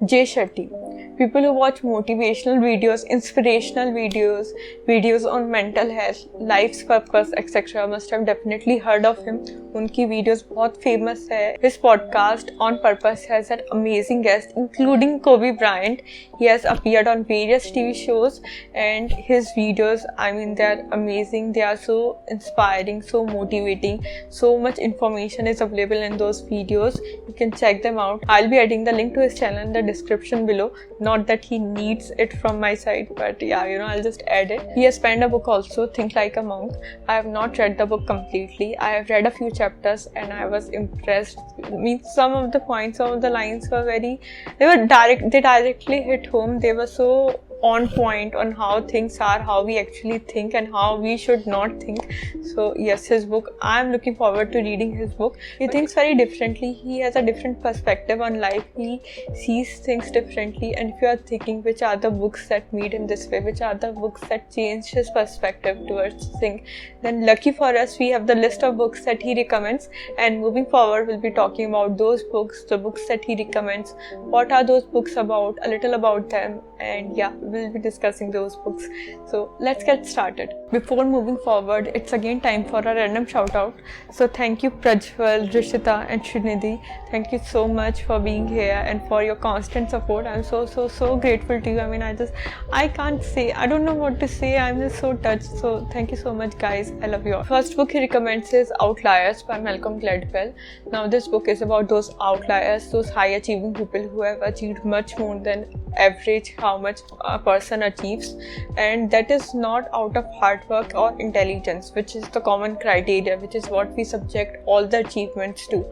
Jay Shetty. People who watch motivational videos, inspirational videos, videos on mental health, life's purpose, etc. must have definitely heard of him. उनकी videos बहुत famous है. His podcast On Purpose has had amazing guests, including Kobe Bryant. He has appeared on various TV shows, and his videos, I mean, they are amazing. They are so inspiring, so motivating. So much information is available in those videos. You can check them out. I'll be adding the link to his channel in the description below. Not that he needs it from my side, but yeah, I'll just add it. He has penned a book also, Think Like a Monk. I have not read the book completely. I have read a few chapters and I was impressed. I mean, some of the points, some of the lines were they directly hit home. They were so on point on how things are, how we actually think and how we should not think. So yes, his book, I'm looking forward to reading his book. He thinks very differently. He has a different perspective on life. He sees things differently, and if you are thinking which are the books that made him this way, which are the books that changed his perspective towards things, then lucky for us, we have the list of books that he recommends, and moving forward we'll be talking about those books, the books that he recommends, what are those books about, a little about them, and yeah, we'll be discussing those books. So let's get started. Before moving forward, it's again time for a random shout out. So thank you Prajwal, Rishita and Srinidhi. Thank you so much for being here and for your constant support. I'm so grateful to you. I mean, I can't say, I don't know what to say. I'm just so touched. So thank you so much guys. I love you all. First book he recommends is Outliers by Malcolm Gladwell. Now this book is about those outliers, those high achieving people who have achieved much more than average how much a person achieves, and that is not out of hard work or intelligence, which is the common criteria, which is what we subject all the achievements to.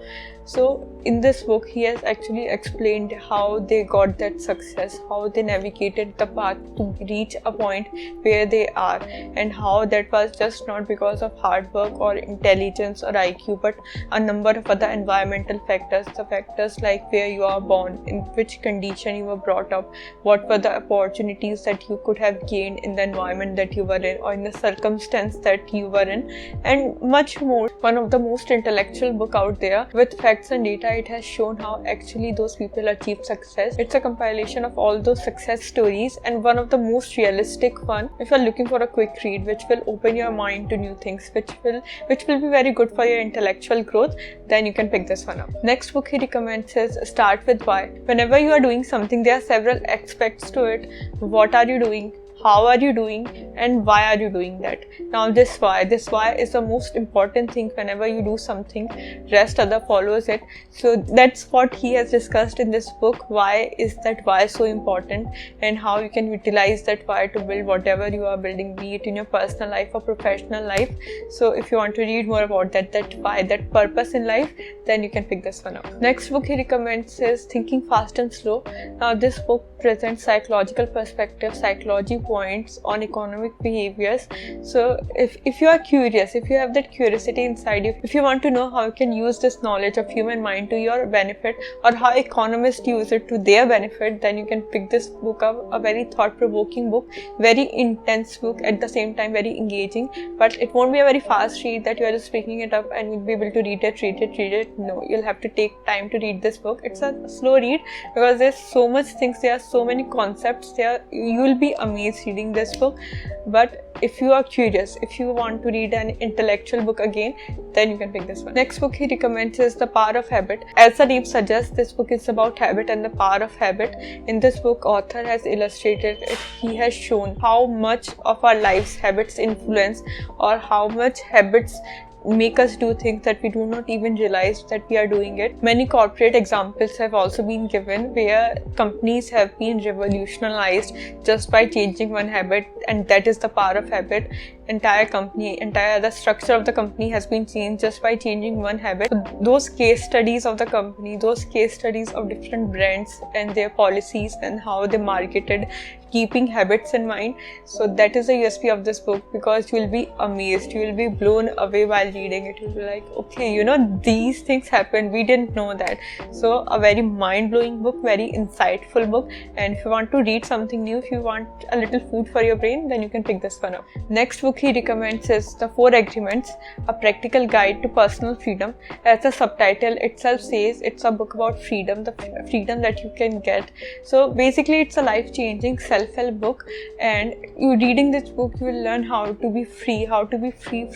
So in this book he has actually explained how they got that success, how they navigated the path to reach a point where they are, and how that was just not because of hard work or intelligence or IQ, but a number of other environmental factors, the factors like where you are born, in which condition you were brought up, what were the opportunities that you could have gained in the environment that you were in or in the circumstance that you were in, and much more. One of the most intellectual book out there with facts and data. It has shown how actually those people achieve success. It's a compilation of all those success stories, and one of the most realistic one if you're looking for a quick read which will open your mind to new things, which will be very good for your intellectual growth, then you can pick this one up. Next book he recommends is Start With Why. Whenever you are doing something, there are several aspects to it. What are you doing? How are you doing, and why are you doing that? Now this why is the most important thing whenever you do something. Rest other follows it. So that's what he has discussed in this book. Why is that why so important, and how you can utilize that why to build whatever you are building, be it in your personal life or professional life. So if you want to read more about that why, that purpose in life, then you can pick this one up. Next book he recommends is Thinking Fast and Slow. Now this book presents psychological perspective, psychology points on economic behaviors. So if you are curious, if you have that curiosity inside you, if you want to know how you can use this knowledge of human mind to your benefit, or how economists use it to their benefit, then you can pick this book up. A very thought-provoking book, very intense book, at the same time very engaging, but it won't be a very fast read that you are just picking it up and you'll be able to read it. No, you'll have to take time to read this book. It's a slow read because there's so much things, there are so many concepts there. You will be amazed reading this book. But if you are curious, if you want to read an intellectual book again, then you can pick this one. Next book he recommends is The Power of Habit. As the name suggests, this book is about habit and the power of habit. In this book, author has illustrated it. He has shown how much of our lives habits influence, or how much habits make us do things that we do not even realize that we are doing it. Many corporate examples have also been given where companies have been revolutionized just by changing one habit, and that is the power of habit. The structure of the company has been changed just by changing one habit. So those case studies of the company, those case studies of different brands and their policies and how they marketed, keeping habits in mind. So that is the USP of this book, because you will be amazed, you will be blown away while reading it. You'll be like, okay, these things happen, we didn't know that. So a very mind-blowing book, very insightful book, and if you want to read something new, if you want a little food for your brain, then you can pick this one up. Next book book he recommends is The 4 Agreements, A Practical Guide to Personal Freedom. As the subtitle itself says, it's a book about freedom, the freedom that you can get. So basically it's a life-changing self-help book, and you reading this book you will learn how to be free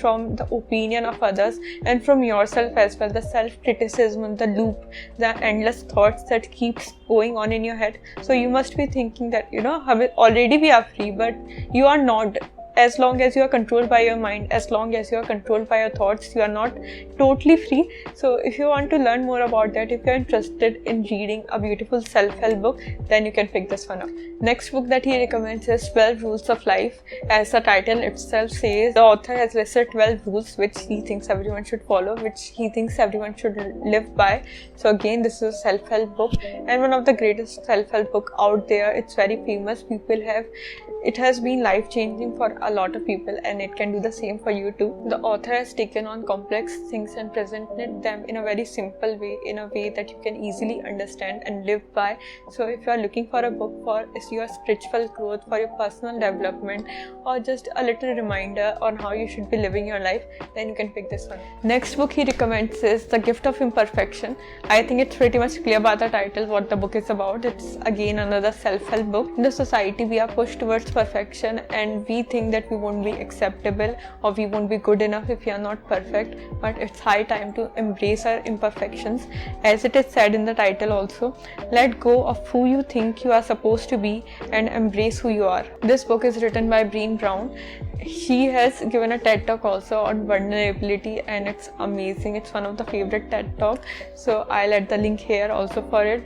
from the opinion of others and from yourself as well, the self-criticism, the loop, the endless thoughts that keeps going on in your head. So you must be thinking that already we are free, but you are not. As long as you are controlled by your mind, as long as you are controlled by your thoughts, you are not totally free. So if you want to learn more about that, if you are interested in reading a beautiful self-help book, then you can pick this one up. Next book that he recommends is 12 Rules of Life. As the title itself says, the author has listed 12 rules which he thinks everyone should follow, which he thinks everyone should live by. So again, this is a self-help book and one of the greatest self-help book out there. It's very famous. It has been life-changing for a lot of people, and it can do the same for you too. The author has taken on complex things and presented them in a very simple way, in a way that you can easily understand and live by. So if you are looking for a book for your spiritual growth, for your personal development, or just a little reminder on how you should be living your life, then you can pick this one. Next book he recommends is The Gift of Imperfection. I think it's pretty much clear by the title what the book is about. It's again another self-help book. In the society we are pushed towards perfection, and we think that we won't be acceptable or we won't be good enough if we are not perfect, but it's high time to embrace our imperfections. As it is said in the title also, let go of who you think you are supposed to be and embrace who you are. This book is written by Brené Brown. She has given a TED talk also on vulnerability, and it's amazing. It's one of the favorite TED talk, so I'll add the link here also for it.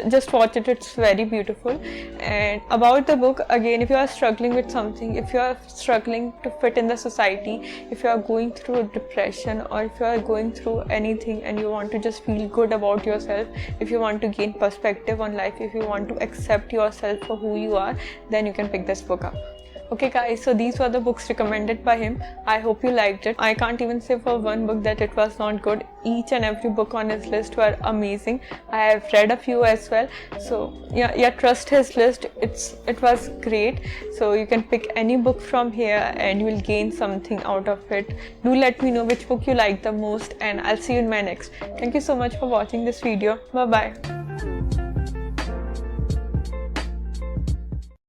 Just watch it, it's very beautiful. And about the book, again, if you are struggling with something, if you are struggling to fit in the society, if you are going through depression, or if you are going through anything and you want to just feel good about yourself, if you want to gain perspective on life, if you want to accept yourself for who you are, then you can pick this book up. Okay guys, so these were the books recommended by him. I hope you liked it. I can't even say for one book that it was not good. Each and every book on his list were amazing. I have read a few as well. So yeah, trust his list. It was great. So you can pick any book from here and you will gain something out of it. Do let me know which book you like the most, and I'll see you in my next. Thank you so much for watching this video. Bye bye.